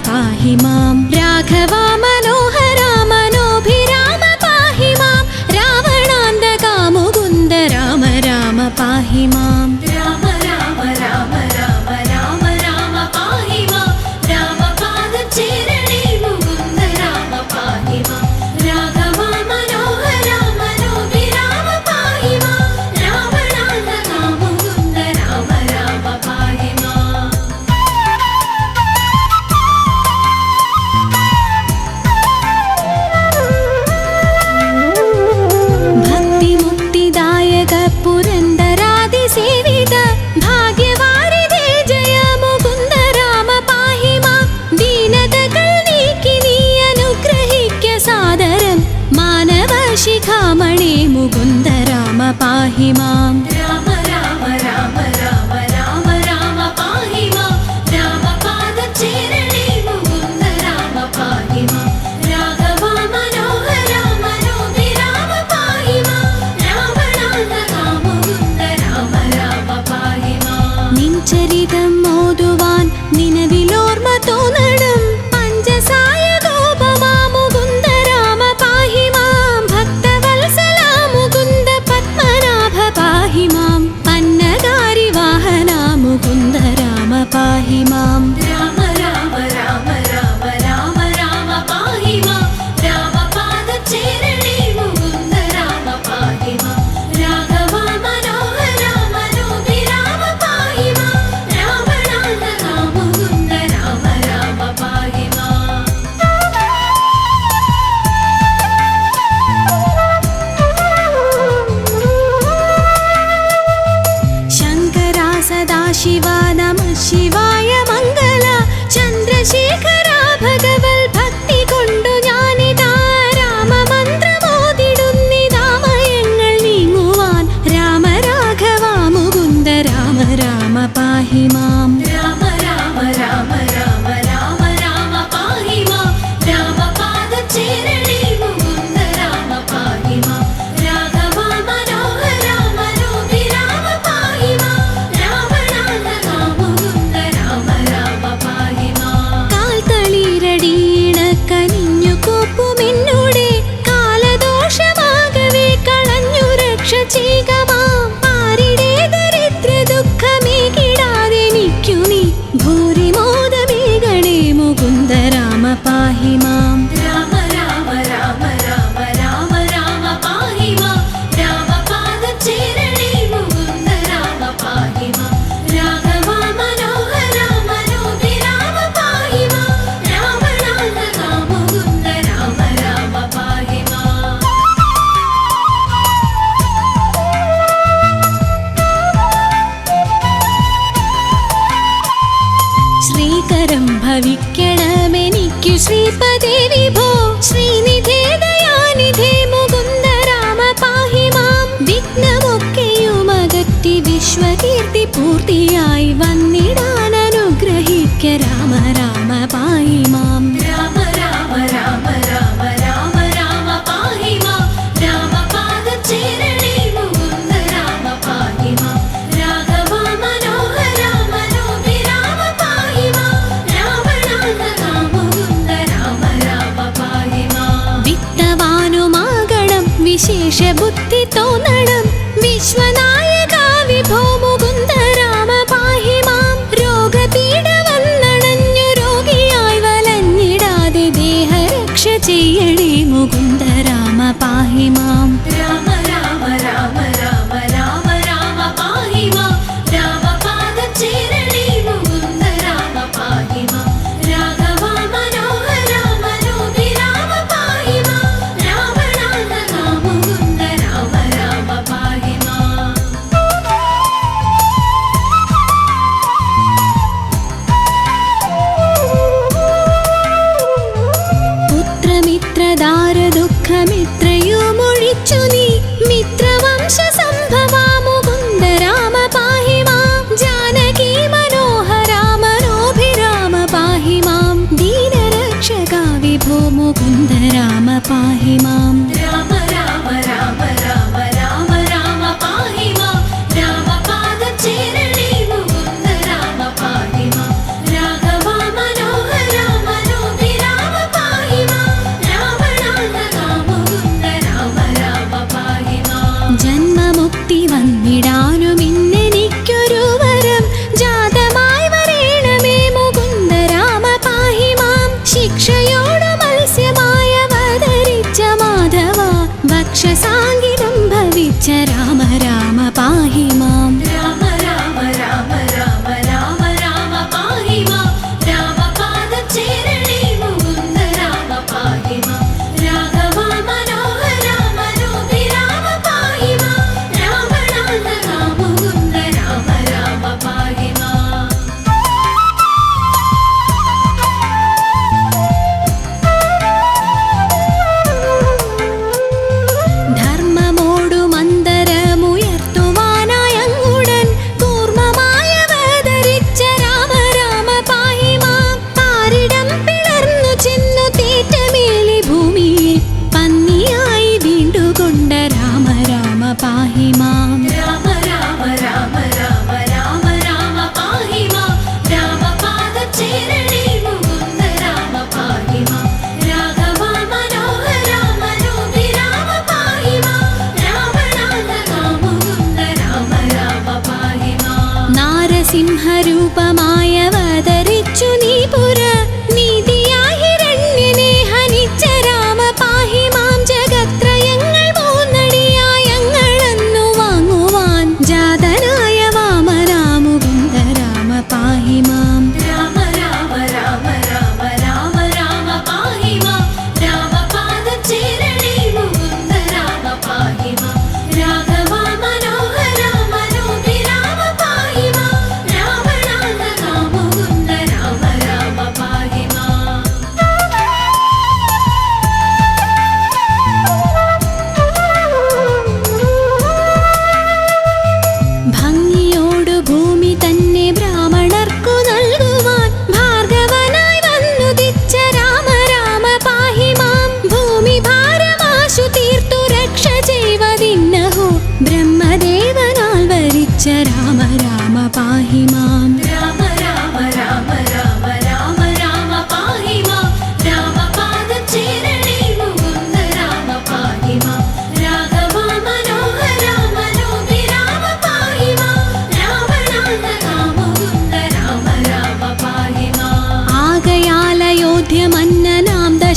पाहि मां राघव मनोहर मनोभिराम पाहि मां रावणान्तका मुकुन्द राम राम पाहि मां राम राम राम राम राम राम पाहि मां रामपादचरणे मुकुन्द राम पाहि मां राघव मनोहर मनोभिराम पाहि मां रावणान्तका मुकुन्द राम राम पाहि मां भक्तिमुक्तिदायक पुरन्दरादिसेवित भाग्यवारिधे जय मुकुन्द राम पाहि मां दीनतകൾ നീക്കി നീ അനുഗ്രഹിക്ക സാദരം മാനവശിഖാമണി മുകുന്ദ രാമ പാഹി മാം രാമ രാമ രാമ രാമ രാമ രാമ പാഹി മാം രാമപാദചരണേ മുകുന്ദ രാമ പാഹി മാം രാഘവ മനോഹര മനോഭിരാമ പാഹി മാം രാവണാന്തകാ മുകുന്ദ രാമ രാമ പാഹി മാം നിൻ ചരിതം ഓതുവാൻ നിലവിലോർമ്മ തോന്നണം പഞ്ചസായ ഗോപമാ മുകുന്ദ രാമ പാഹി മാം ഭക്തവത്സല മുകുന്ദ പത്മനാഭ പാഹി മാം പന്നഗാരി വാഹന മുകുന്ദ രാമ പാഹി മാം രാമ രാമ രാമ രാമ രാമ രാമ പാഹി മാം രാമപാദചരണേ മുകുന്ദ രാമ പാഹി മാം രാഘവ മനോഹര മനോഭിരാമ പാഹി മാം രാവണാന്തകാ മുകുന്ദ രാമ രാമ പാഹി മാം ശങ്കരാ സദാശിവ നമഃ ശിവായ മംഗള ചന്ദ്രശേഖര ഭഗവൽ ഭക്തി കൊണ്ടു ഞാനിതാ രാമമന്ത്രമോതിടുന്നിതാമയങ്ങൾ നീങ്ങുവാൻ രാമ രാഘവ മുകുന്ദ രാമ രാമ പാഹി മാം രാമ രാമ രാമ രാമ രാമ രാമ പാഹി മാം രാമപാദചരണേ മുകുന്ദ രാമ പാഹി മാം രാഘവ മനോഹര മനോഭിരാമ പാഹി മാം രാവണാന്തകാ മുകുന്ദ രാമ രാമ പാഹി മാം കാൽത്തളിരടീണ കനിഞ്ഞു കോപ്പുമെന്നോടെ കാലദോഷമാകവേ കളഞ്ഞു രക്ഷ ചെയ്യുക മാം ആരുടെ ദരിദ്ര ദുഃഖമേകിടാതെനിക്കു നീ ഭൂരിമോദമേകണേ മുകുന്ദ രാമ പാഹി മാം രാമ രാമ രാമ രാമ രാമ രാമ പാഹി മാം രാമപാദചരണേ മുകുന്ദ രാമ പാഹി മാം രാഘവ മനോഹര മനോഭിരാമ പാഹി മാം രാവണാന്തകാ മുകുന്ദ രാമ രാമ പാഹി മാം ശ്രീകരം ഭവിക്കണമെനിക്കു ശ്രീപദേ വിഭോ ശ്രീനിധേ ദയാനിധേ മുകുന്ദ രാമ പാഹി മാം വിഘ്നമൊക്കെയുമകറ്റി വിശ്വകീർത്തി പൂർത്തിയായി വന്നിടാൻ അനുഗ്രഹിക്ക രാമ രാമ പാഹി മാം രാമ രാമ രാമ രാമ രാമ രാമ പാഹി മാം രാമപാദചരണേ മുകുന്ദ രാമ പാഹി മാം രാഘവ മനോഹര മനോഭിരാമ പാഹി മാം രാവണാന്തകാ മുകുന്ദ രാമ രാമ പാഹി മാം വിത്തവാനുമാകണം വിശേഷ ബുദ്ധി തോന്നണം വിശ്വനായക വിഭോ മുകുന്ദ രാമ പാഹി മാം രോഗപീഡ വന്നണഞ്ഞു രോഗിയായി വലഞ്ഞിടാതെ ദേഹരക്ഷ ചെയ്യണേ മുകുന്ദ രാമ പാഹി മാം രാമ രാമ രാമ രാമ രാമ രാമ പാഹി മാം രാമപാദചരണേ മുകുന്ദ രാമ പാഹി മാം രാഘവ മനോഹര മനോഭിരാമ പാഹി മാം രാവണാന്തകാ മുകുന്ദ രാമ രാമ പാഹി മാം പുത്രമിത്രദാര ദുഃഖമിത്രയുമൊഴിച്ചു നീ മിത്രവംശ സംഭവാ മുകുന്ദ രാമ പാഹി മാം ജാനകി മനോഹര മനോഭിരാമ പാഹി മാം ദീനരക്ഷക വിഭോ മുകുന്ദ രാമ പാഹി മാം രാമ രാമ രാമ രാമ രാമ രാമ പാഹി മാം രാമപാദചരണേ മുകുന്ദ രാമ പാഹി മാം രാഘവ മനോഹര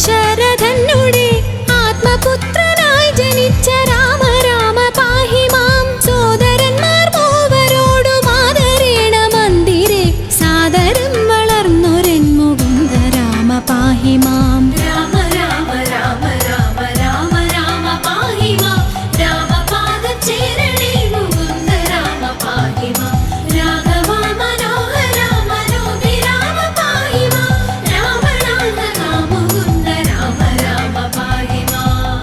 ദശരഥനുടെ ആത്മപുത്രനായി ജനിച്ച രാമ രാമ പാഹി മാം. സോദരന്മാർ മൂവരോടും ആദരേണ മന്ദിരെ സാദരം വളർന്നൊരൻ മുകുന്ദ രാമ പാഹി മാം. രാമ രാമ രാമ രാമ രാമ രാമ പാഹി മാം. രാമപാദചേരണേ മുകുന്ദ രാമ പാഹി മാം. രാഘവ മനോഹര മനോഭിരാമ പാഹി മാം. രാവണാന്തക മുകുന്ദ രാമ രാമ പാഹി മാം.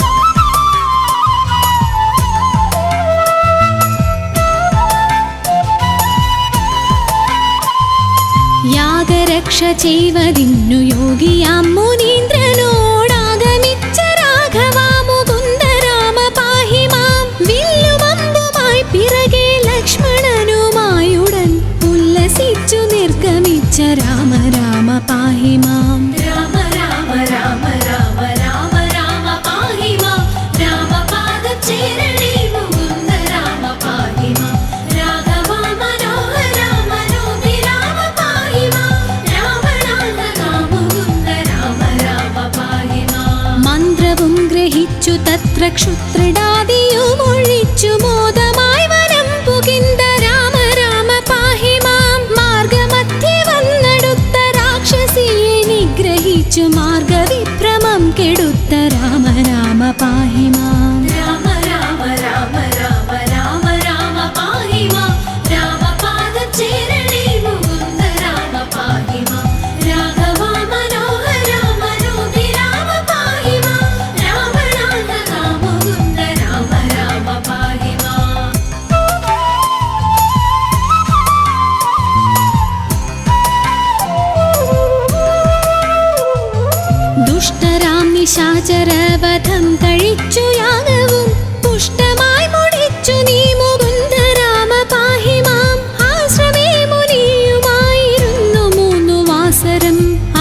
യാഗരക്ഷ ചെയ്വതിന്നു യോഗിയാം മുനീന്ദ്രനോടാഗമിച്ച രാഘവ മുകുന്ദ രാമ പാഹി മാം. വില്ലുമമ്പുമായി പിറകെ ലക്ഷ്മണനുമായുടൻ ഉല്ലസിച്ചു നിർഗമിച്ച രാമ രാമ പാഹി മാം. രാമ രാമ രാമ രാമ രാമ രാമ പാഹി മാം. രാമപാദചേരണേ മുകുന്ദ രാമ പാഹി മാം. രാഘവ മനോഹര മനോഭിരാമ പാഹി മാം. രാവണാന്തക മുകുന്ദ രാമ രാമ പാഹി മാം. മന്ത്രവും ഗ്രഹിച്ചു തത്ര ക്ഷുത്രിടാദിയുമൊഴിച്ചു മോദമായി വനം പുകിന്ത രാമ രാമ പാഹി മാം. മാർഗമധ്യേ വന്നടുത്ത രാക്ഷസിയെ നിഗ്രഹിച്ചു മാർഗവിഭ്രമം കെടുത്ത രാമ രാമ പാഹി മാം. രാമ രാമ രാമ രാമ രാമ രാമ പാഹി മാം. രാമപാദചേരണേ മുകുന്ദ രാമ പാഹി മാം. രാഘവ മനോഹര മനോഭിരാമ പാഹി മാം. രാവണാന്തക മുകുന്ദ രാമ രാമ പാഹി മാം. ദുഷ്ടരാം നിശാചരവധം കഴിച്ചു യാഗവും പുഷ്ടമായി മുടിച്ചു നീ മുകുന്ദ രാമ പാഹി മാം. ആശ്രമേ മുനിയുമായിരുന്നു 3 വാസരം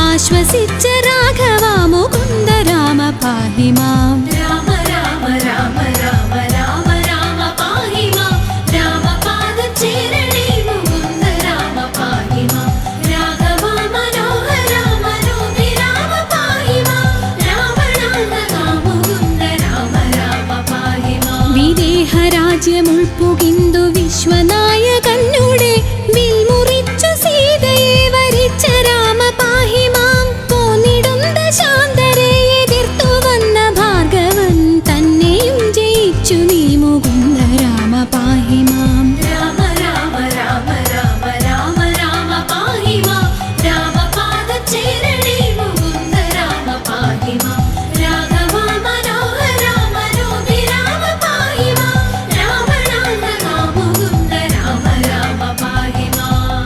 ആശ്വസിച്ച രാഘവ മുകുന്ദ രാമ പാഹി മാം. രാമ രാമ രാമ രാമ രാമ രാമ പാഹി മാം. രാമപാദചേരണേ മുകുന്ദ രാമ പാഹി മാം. രാഘവ മനോഹര മനോഭിരാമ പാഹി മാം. രാവണാന്തക മുകുന്ദ രാമ രാമ പാഹി മാം. വിദേഹരാജ്യമുൾപ്പുകിന്തു വിശ്വനായകനുടെ വിൽമുറിച്ചു സീതയെ വരിച്ച രാമ പാഹി മാം. പോന്നിടും ദശാന്തരെ എതിർത്തു വന്ന ഭാർഗവൻ തന്നെയും ജയിച്ചു നീ മുകുന്ദ രാമ പാഹി മാം. രാമ രാമ രാമ രാമ രാമ രാമ പാഹി മാം. രാമപാദചേരണേ മുകുന്ദ രാമ പാഹി മാം. രാഘവ മനോഹര മനോഭിരാമ പാഹി മാം. രാവണാന്തക മുകുന്ദ രാമ രാമ പാഹി മാം.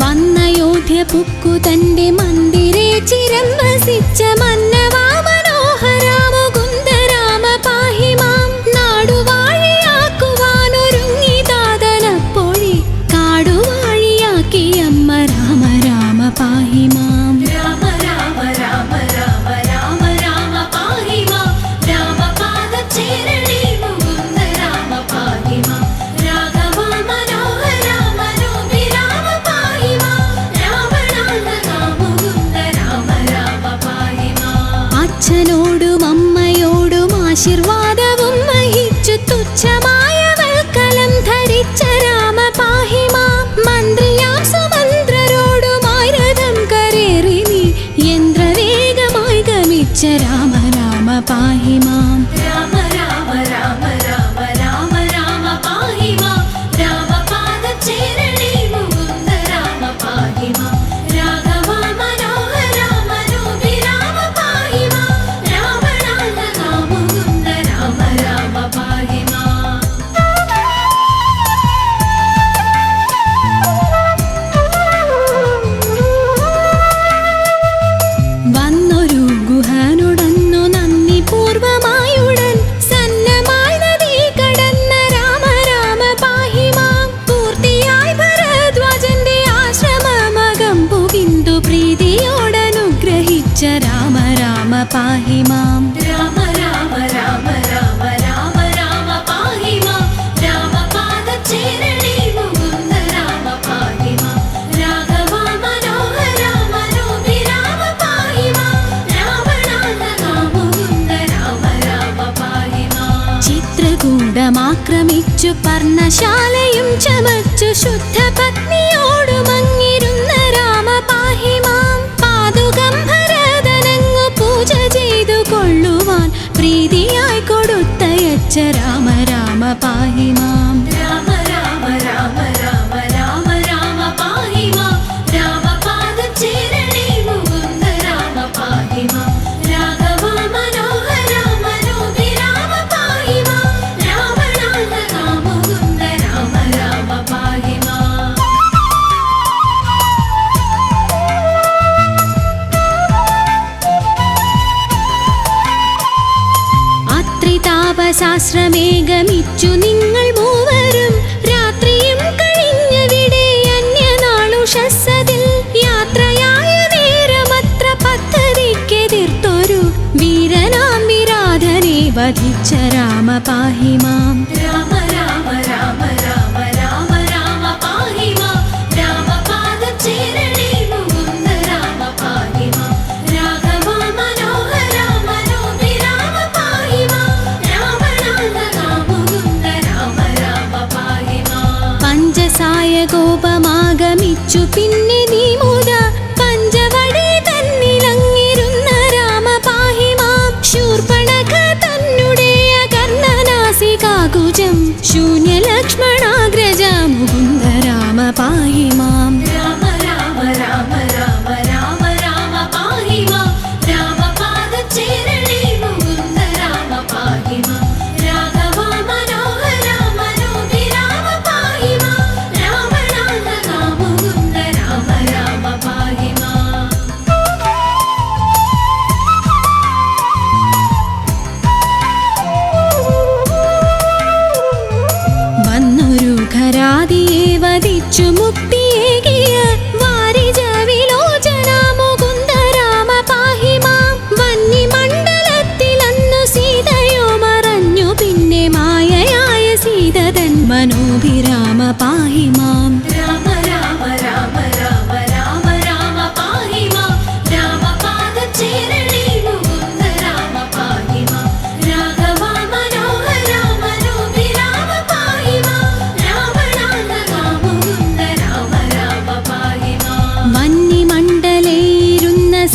വന്നയോധ്യ പുക്കു തന്റെ മന്ദിരെ ചിരം വസിച്ച മന്നവാ മനോഹര മുകുന്ദ രാമ പാഹി മാം. നാടുവാഴിയാക്കുവാനൊരുങ്ങി താതനപ്പോഴേ കാടുവാഴിയാക്കി അമ്മ രാമ രാമ പാഹി മാം. രാമ രാമ രാമ രാമ രാമ രാമ പാഹി മാം. രാമപാദചേരണേ മുകുന്ദ രാമ പാഹി മാം. രാഘവ മനോഹര മനോഭിരാമ പാഹി മാം. രാവണാന്തക മുകുന്ദ രാമ രാമ പാഹി മാം. അച്ഛനോടും അമ്മയോടും ആശീർവാദവും വഹിച്ചു തുച്ഛമായ വൽക്കലം ധരിച്ച രാമ പാഹി മാം. മന്ത്രിയാം സുമന്ത്രരോടുമായി രഥം കരേറി നീ യന്ത്രവേഗമായി ഗമിച്ച രാമ രാമ പാഹി മാം. രാമ രാമ രാമ രാമ രാമ രാമ പാഹി മാം. രാമപാദചേരണേ മുകുന്ദ രാമ പാഹി മാം. രാഘവ മനോഹര മനോഭിരാമ പാഹി മാം. രാവണാന്തക മുകുന്ദ രാമ രാമ പാഹി മാം. കൂടമാക്രമിച്ചു പർണശാലയും ചമച്ചു ശുദ്ധ പത്നിയോടു മങ്ങിരുന്ന രാമ പാഹി മാം. പാതുകം ഭരതനങ്ങു പൂജ ചെയ്തു കൊള്ളുവാൻ പ്രീതിയായി കൊടുത്തയച്ച രാമ രാമ പാഹി മാം. രാമ രാമ രാമ രാമ രാമ രാമ പാഹി മാം. രാമപാദം ചേരണേ മുകുന്ദ രാമ പാഹി മാം. രാഘവ മനോഹര മനോഭിരാമ പാഹി മാം. രാവണാന്തക മുകുന്ദ രാമ രാമ പാഹി മാം. അത്രിതാപശാസ്ത്രമേഘമിച്ചു നിങ്ങൾ മൂവരും രാത്രിയും കഴിഞ്ഞവിടെ അന്യനാളുഷസ്സതിൽ. യാത്രയായ നേരമത്ര പദ്ധതിക്കെതിർത്തൊരു വീരനാം വിരാധനെ വധിച്ച രാമ പാഹി മാം. രാമ രാമ രാമ രാമ രാമ രാമ പാഹി മാം. രാമപാദം ചേരണേ മുകുന്ദ രാമ പാഹി മാം. രാഘവ മനോഹര മനോഭിരാമ പാഹി മാം. രാവണാന്തക മുകുന്ദ രാമ രാമ പാഹി മാം. പഞ്ചസായ കോപമാഗമിച്ചു പിന്നെ നീ മുത പഞ്ചവടി തന്നിലങ്ങിരുന്ന രാമ പാഹി മാം. ശൂർപ്പണഖ തന്നെ കർണനാസികാകുജം ശൂന്യലക്ഷ്മണാഗ്രജ മുകുന്ദ രാമ പാഹി മാം. രാമ രാമ രാമ രാമ രാമ രാമ പാഹി മാം. രാമപാദം ചേരണേ മുകുന്ദ രാമ പാഹി മാം. രാഘവ മനോഹര മനോഭിരാമ പാഹി മാം. രാവണാന്തക മുകുന്ദ രാമ രാമ പാഹി മാം. വന്നൊരു ഖരാദിയെ വധിച്ചു മുക്തിയേകിയ വാരിജ വിലോചന മുകുന്ദ രാമ പാഹി മാം. വന്യമണ്ഡലത്തിലന്നു സീതയോ മറഞ്ഞു പിന്നെ മായയായ സീതതൻ മനോഭിരാമ പാഹി മാം. രാമ രാമ രാമ രാമ രാമ രാമ പാഹി മാം. രാമപാദം ചേരണേ മുകുന്ദ രാമ പാഹി മാം. രാഘവ മനോഹര മനോഭിരാമ പാഹി മാം. രാവണാന്തക മുകുന്ദ രാമ രാമ പാഹി മാം. വന്യമണ്ഡലയിരുന്ന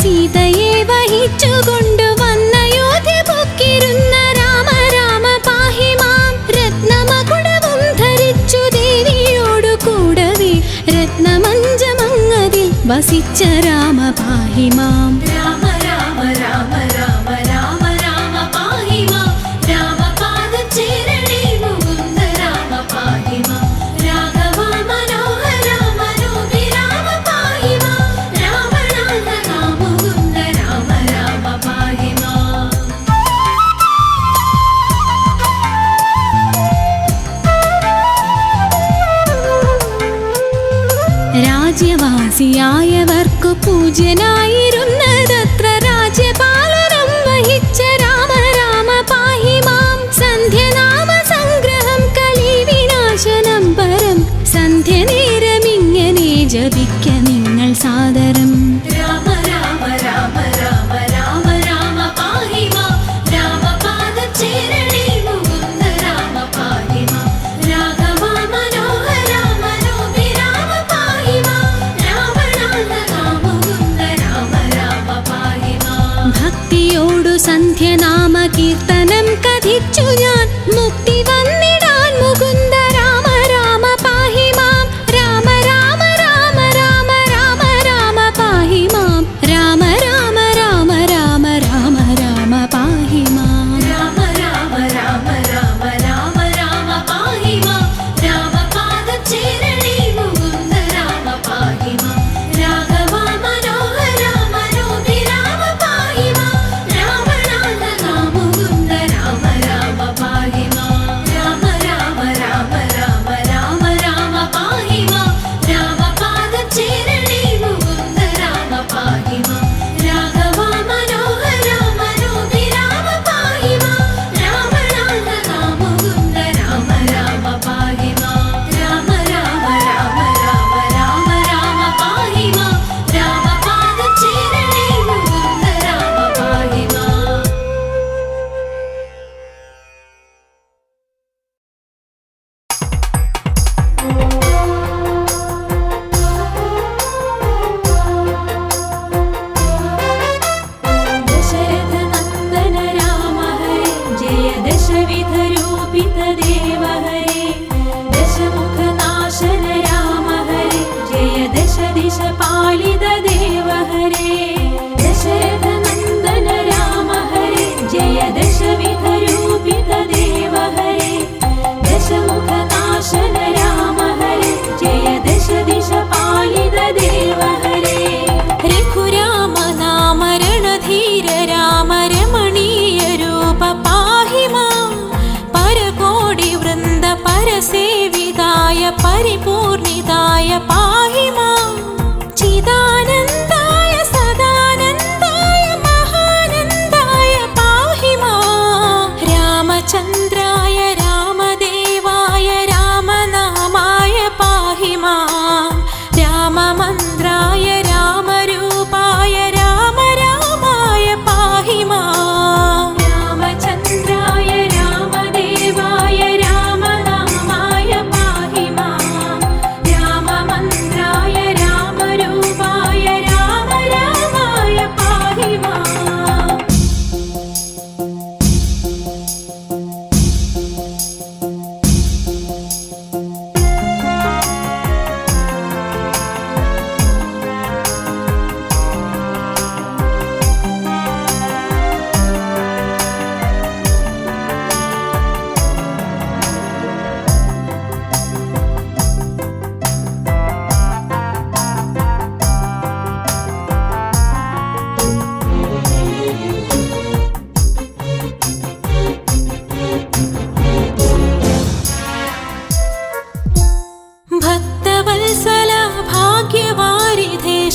സീതയെ വഹിച്ചുകൊണ്ടു വന്ന യോധ്യ പൊക്കിരുന്ന രാമ രാമ പാഹി മാം. രത്നമകുടവും ധരിച്ചു ദേവിയോടു കൂടവേ രത്നമഞ്ചമങ്ങതിൽ വസിച്ച രാമ പാഹി മാം. രാമ രാമ രാമ രാമ രാമ രാമ പാഹി മാം. രാമപാദം ചേരണേ മുകുന്ദ രാമ പാഹി മാം. രാഘവ മനോഹര മനോഭിരാമ പാഹി മാം. രാവണാന്തക മുകുന്ദ രാമ രാമ പാഹി മാം. രാജ്യവാസിയായവർക്കു പൂജ്യനായിരുന്നതത്ര രാജ്യപാലനം വഹിച്ച രാമ രാമ പാഹി മാം. സന്ധ്യനാമ സംഗ്രഹം കലിവിനാശനം പരം സന്ധ്യനേരമിങ്ങനെ ജപിക്ക നിങ്ങൾ സാദരം. രാമ രാമ രാമ രാമ രാമ രാമ പാഹി മാം. രാമപാദം ചേരണേ മുകുന്ദ രാമ പാഹി മാം. രാഘവ മനോഹര മനോഭിരാമ പാഹി മാം. രാവണാന്തക മുകുന്ദ രാമ രാമ പാഹി മാം. ഭക്തിയോടു സന്ധ്യനാമ കീർത്തനം കഥിച്ചു ഞാൻ മുക്തി വന്നിടാൻ മുകുന്ദ രാമ രാമ പാഹി മാം. രാമ രാമ രാമ രാമ രാമ രാമ പാഹി മാം. രാമ രാമ രാമ രാമ രാമ രാമ പാഹി മാം. രാമ രാമ രാമ രാമ രാമ രാമ പാഹി മാം. രാമപാദം ചേരണേ മുകുന്ദ രാമ പാഹി മാം. രാഘവ മനോഹര മനോഭിരാമ പാഹി മാം. രാവണാന്തക മുകുന്ദ രാമ രാമ പാഹി മാം. രാമ सेविताय परिपूर्णिताय पाहि मां चिदानन्दाय सदानन्दाय महानन्दाय पाहि मां रामचन्द्राय रामदेवाय रामनामाय पाहि मां राममन्द्राय रामरूपाय राम रामाय पाहि मां रामचन्द्राय रामदेवाय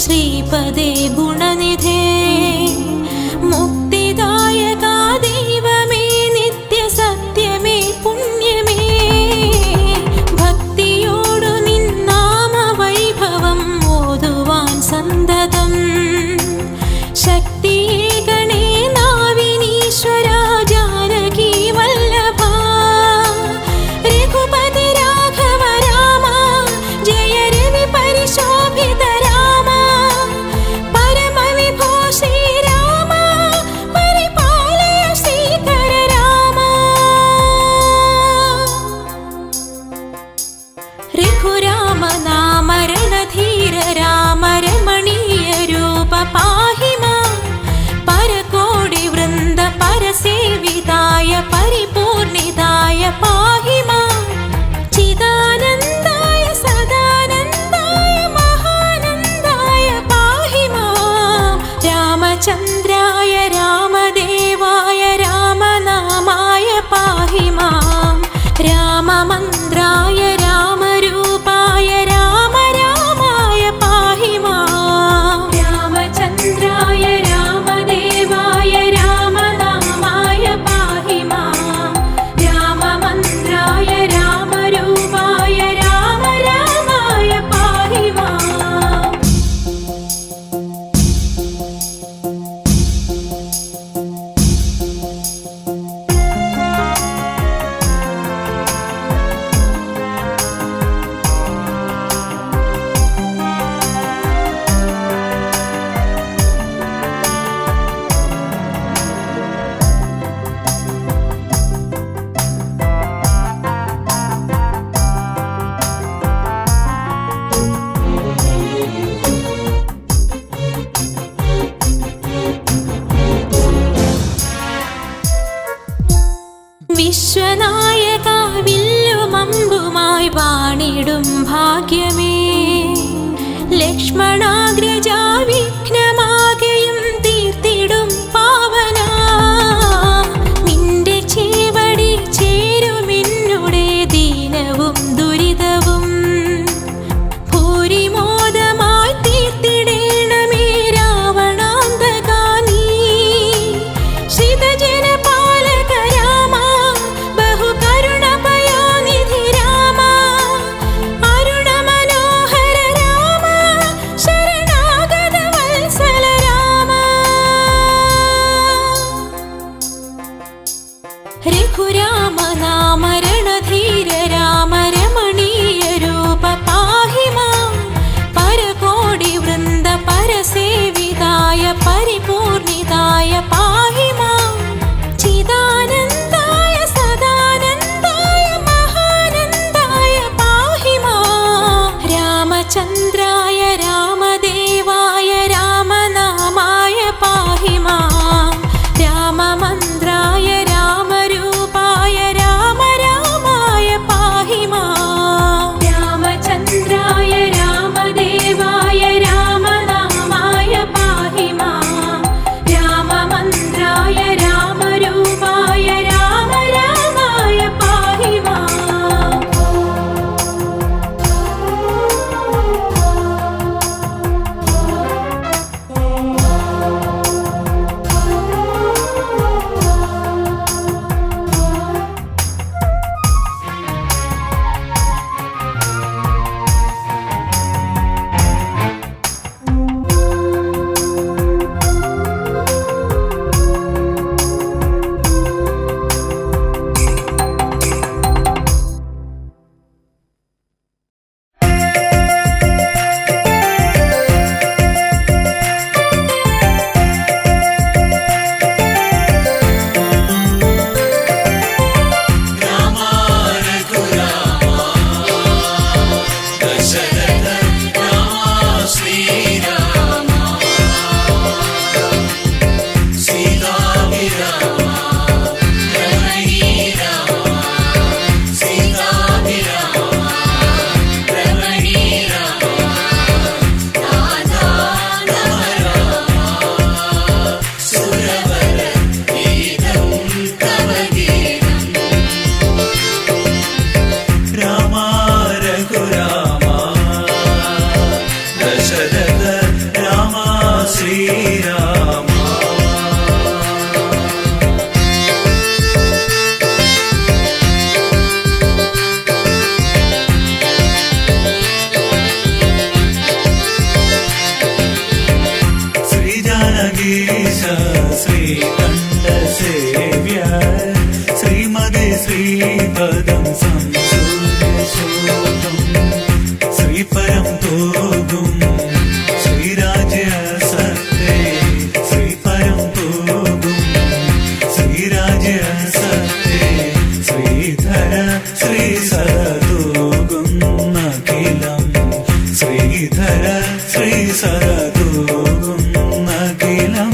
श्रीपदे गुणनिधे मुक्तिदायका दैवमे नित्य सत्यमे पुण्यमे भक्तियोडु निन्नाम वैभवं ओदुवान् सन्दतं शक्तिये गणे नाविनीश्वरा जानकी वल्लभा रघुपति राघव रामा जय रवि परिशोभित रामा परम സംസൂര്യശോഭം ശ്രീപരം തോകും ശ്രീരാജ്യ സത്തേ ശ്രീപരം തോകും ശ്രീരാജ്യ സത്തേ ശ്രീധര ശ്രീ സരതോകും അഖിലം ശ്രീധര ശ്രീ സരതോകും അഖിലം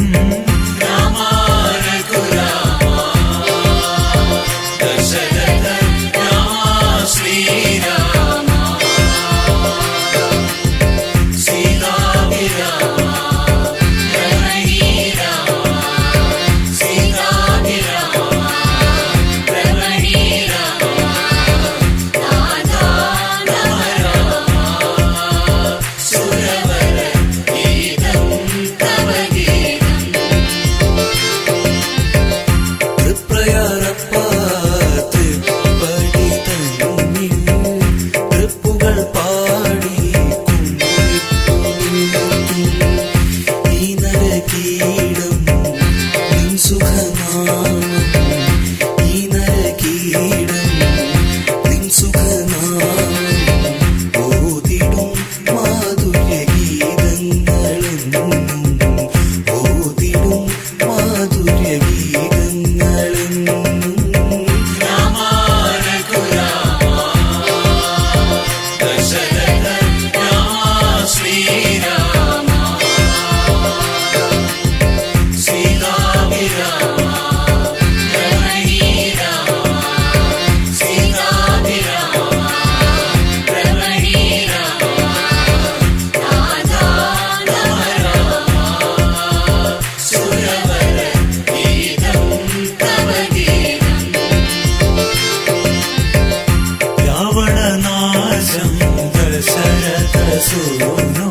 സൂനോ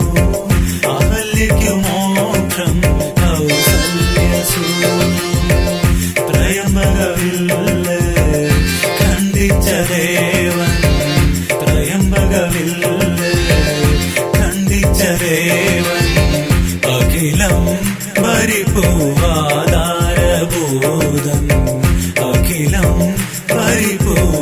അഹല്യയ്ക്കു മോക്ഷം കൗസല്യസൂനോ ത്രയംബകവില്ല് ഖണ്ഡിച്ച ദേവൻ ത്രയംബകവില്ല് ഖണ്ഡിച്ച ദേവൻ അഖിലം പരിപൂവാധാരഭൂതം അഖിലം പരിപൂവാധാരഭൂതൻ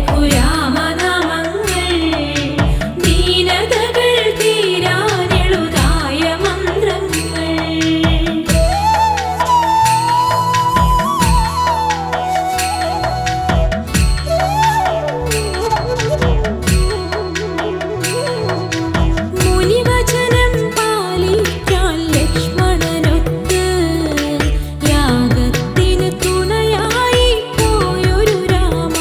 രഘുരാമനാമങ്ങൾ ദീനതകൾ തീരാനെളുതായ മന്ത്രങ്ങൾ. മുനിവചനം പാലിക്കാൻ ലക്ഷ്മണനൊത്ത് യാഗത്തിന് തുണയായി പോയൊരു രാമ.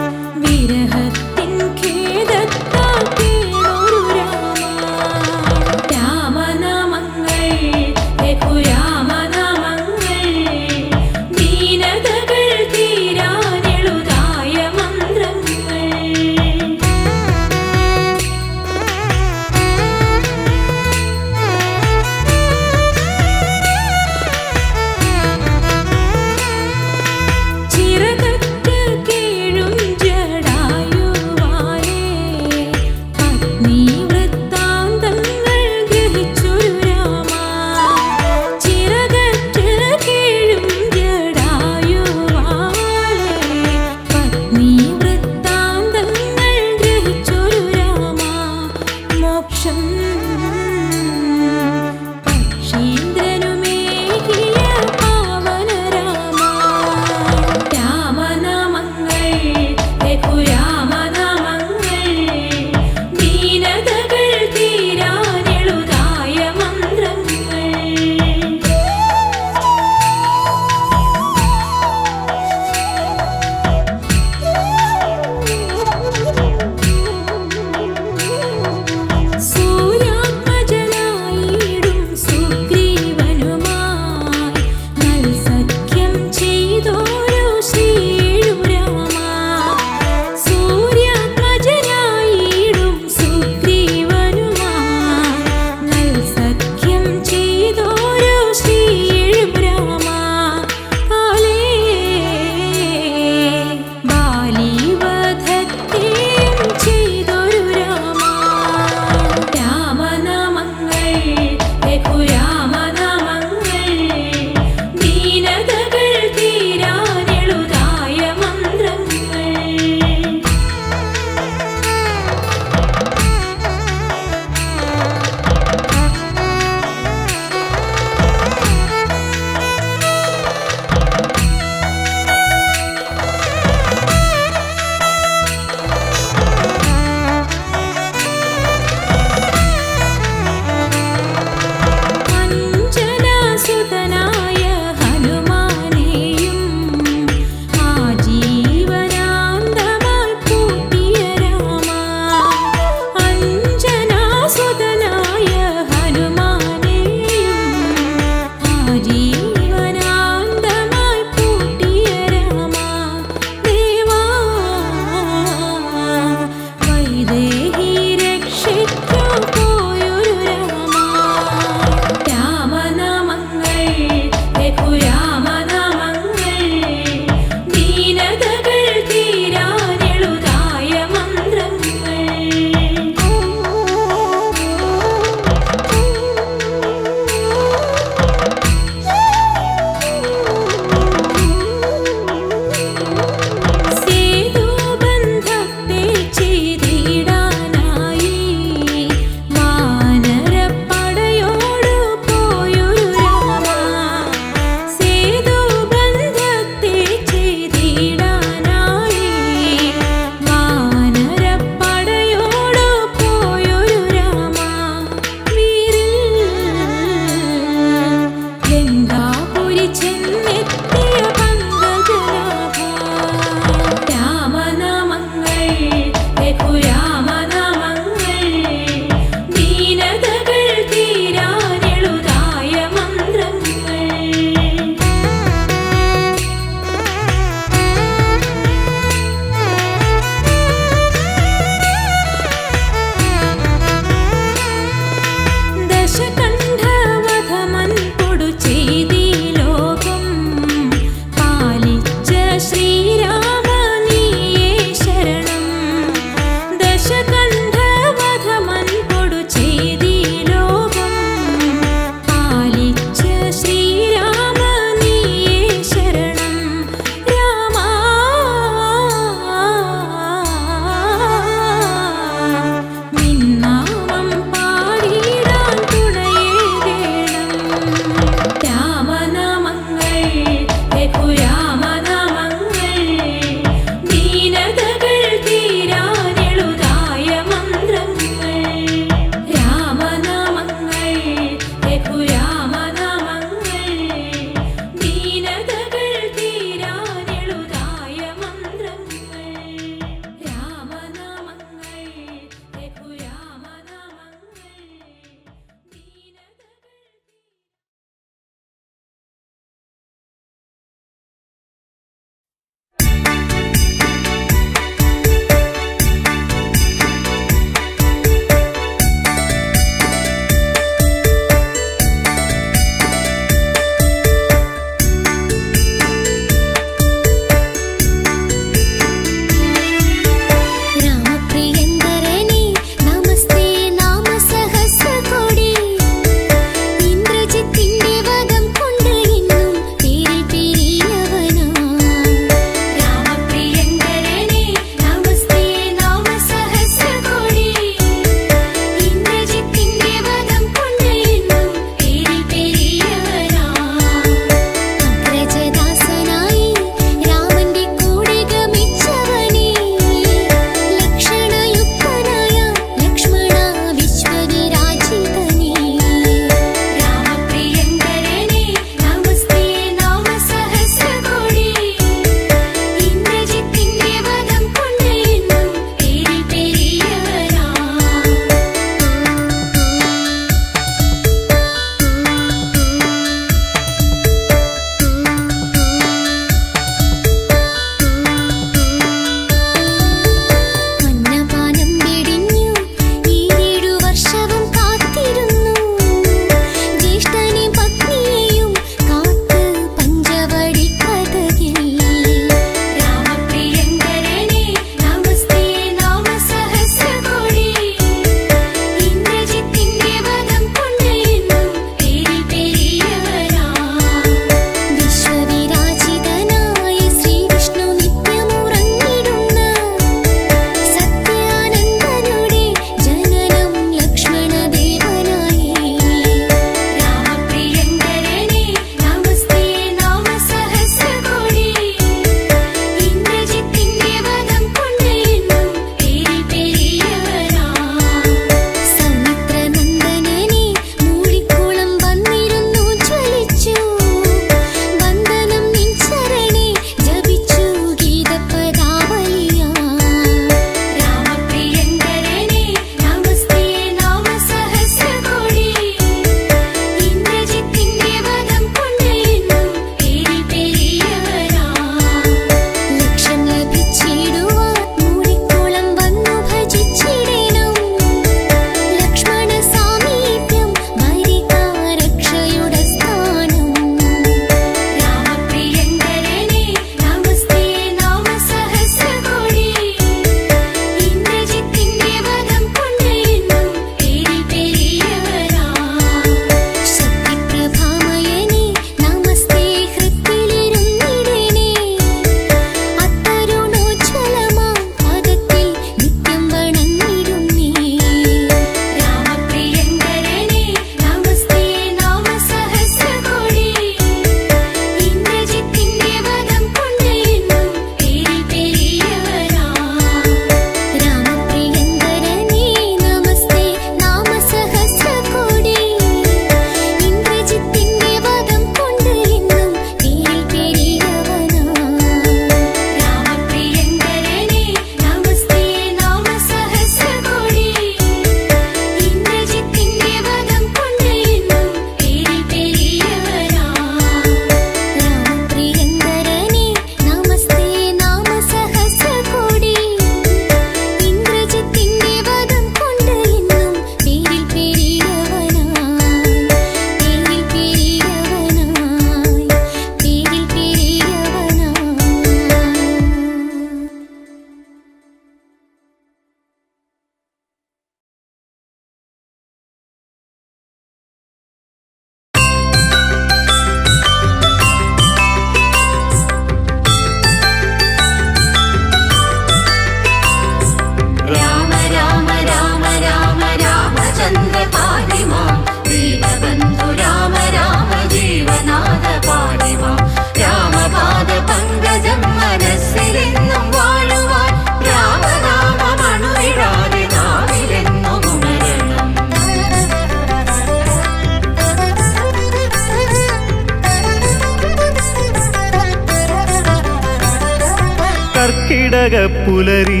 കർക്കിടക പുലരി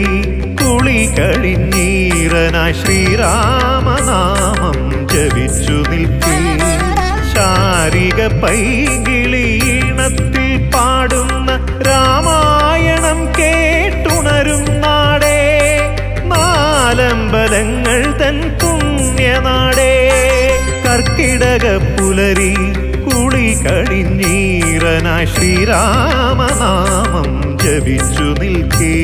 കുളി കഴിഞ്ഞീറനായി ശ്രീരാമനാമം ജപിച്ചു നിൽക്കേ ശാരിക പൈകിളീണത്തിൽ പാടുന്ന രാമായണം കേട്ടുണരും നാടേ നാലമ്പലങ്ങൾ തൻ പുണ്യനാടേ കർക്കിടക പുലരി കുളി കഴിഞ്ഞീറനായി ശ്രീരാമനാമം ജപിച്ചു നിൽക്കേ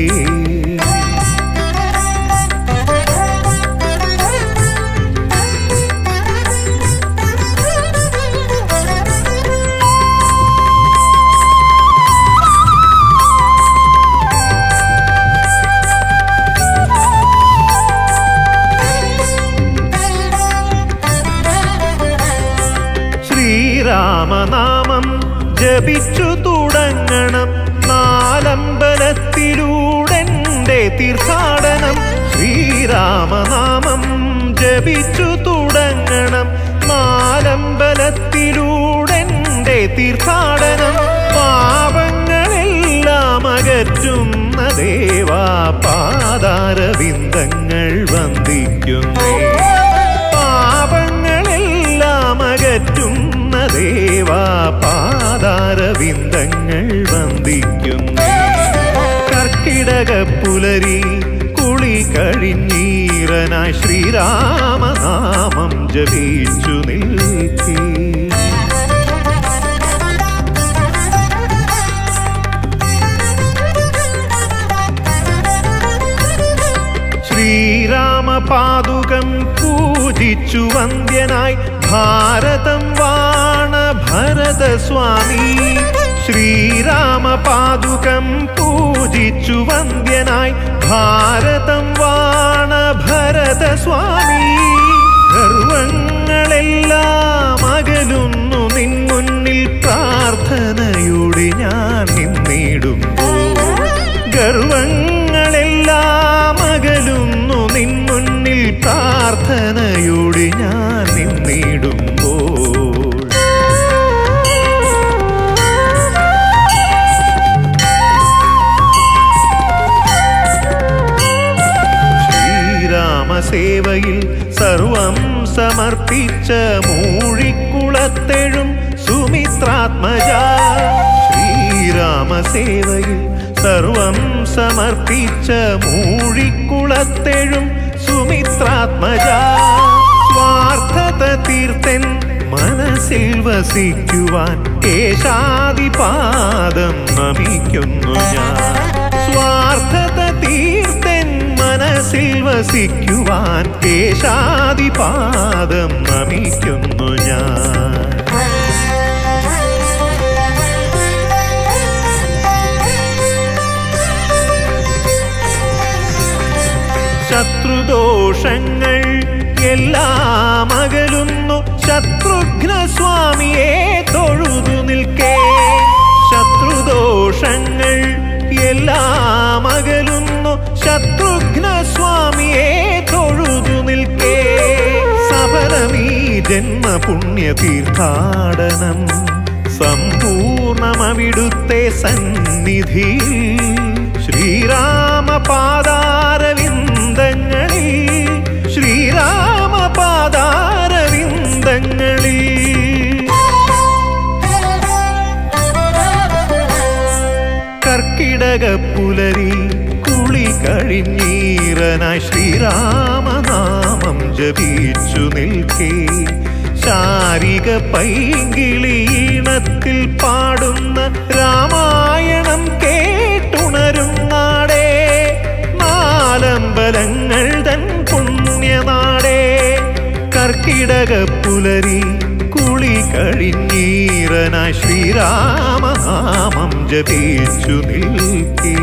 ശ്രീരാമനാമം ജപിച്ചു തുടങ്ങണം നാലമ്പലത്തിലൂടെൻ്റെ തീർത്ഥാടനം ശ്രീരാമനാമം ജപിച്ചു തുടങ്ങണം നാലമ്പലത്തിലൂടെൻ്റെ തീർത്ഥാടനം പാപങ്ങളെല്ലാം അകറ്റുന്ന ദേവാ പാദാരവിന്ദങ്ങൾ വന്ദിക്കുന്നേ പാപങ്ങളെല്ലാം അകറ്റുന്ന ദേവാ പാദാരവിന്ദങ്ങൾ വന്ദിക്കുന്നേ കർക്കിടക പുലരി കുളി കഴിഞ്ഞീറനായി ശ്രീരാമനാമം ജപിച്ചു നിൽക്കേ ശ്രീരാമപാദുകം പൂജിച്ചു വന്ദ്യനായി ഭാരതം വാണ ഭരതസ്വാമി ശ്രീരാമപാദുകം പൂജിച്ചു വന്ദ്യനായി ഭാരതം വാണ ഭരതസ്വാമി ഗർവങ്ങളെല്ലാം അകലുന്നു നിൻ മുന്നിൽ പ്രാർത്ഥനയോടെ ഞാൻ നിന്നിടുമ്പോൾ ഗർവങ്ങളെല്ലാം അകലുന്നു നിൻ മുന്നിൽ പ്രാർത്ഥനയോടെ ഞാൻ നിന്നിടുമ്പോൾ ശ്രീരാമസേവയിൽ സർവം സമർപ്പിച്ച മൂഴിക്കുളത്തെഴും സുമിത്രാത്മജ ശ്രീരാമസേവയിൽ സർവം സമർപ്പിച്ച മൂഴിക്കുളത്തെഴും സുമിത്രാത്മജ സ്വാർത്ഥത തീർത്തൻ മനസ്സിൽ വസിക്കുവാൻ കേശാദിപാദം നമിക്കുന്നു ഞാൻ സ്വാർത്ഥത തീർത്തൻ മനസ്സിൽ വസിക്കുവാൻ കേശാദിപാദം നമിക്കുന്നു ഞാൻ ശത്രുദോഷങ്ങൾ എല്ലാം അകലുന്നു ശത്രുഘ്ന സ്വാമിയെ തൊഴുതു നിൽക്കേ ശത്രുദോഷങ്ങൾ എല്ലാം അകലുന്നു ശത്രുഘ്ന സ്വാമിയെ തൊഴുതു നിൽക്കേ സഫലമീ ജന്മപുണ്യ തീർത്ഥാടനം സമ്പൂർണമവിടുത്തെ സന്നിധി ശ്രീരാമപാദാരവിന്ദങ്ങളിൽ ശ്രീരാമപാദാരവിന്ദങ്ങളിൽ കർക്കിടക പുലരി കുളി കഴിഞ്ഞീറനായി ശ്രീരാമനാമം ജപിച്ചു നിൽക്കേ ശാരിക പൈകിളീണത്തിൽ പാടുന്ന രാമായണം കേട്ടുണരും നാടേ നാലമ്പലങ്ങൾ തൻ പുണ്യനാടേ കർക്കിടക പുലരി കുളി കഴിഞ്ഞീറനായി ശ്രീരാമനാമം ജപിച്ചു നിൽക്കേ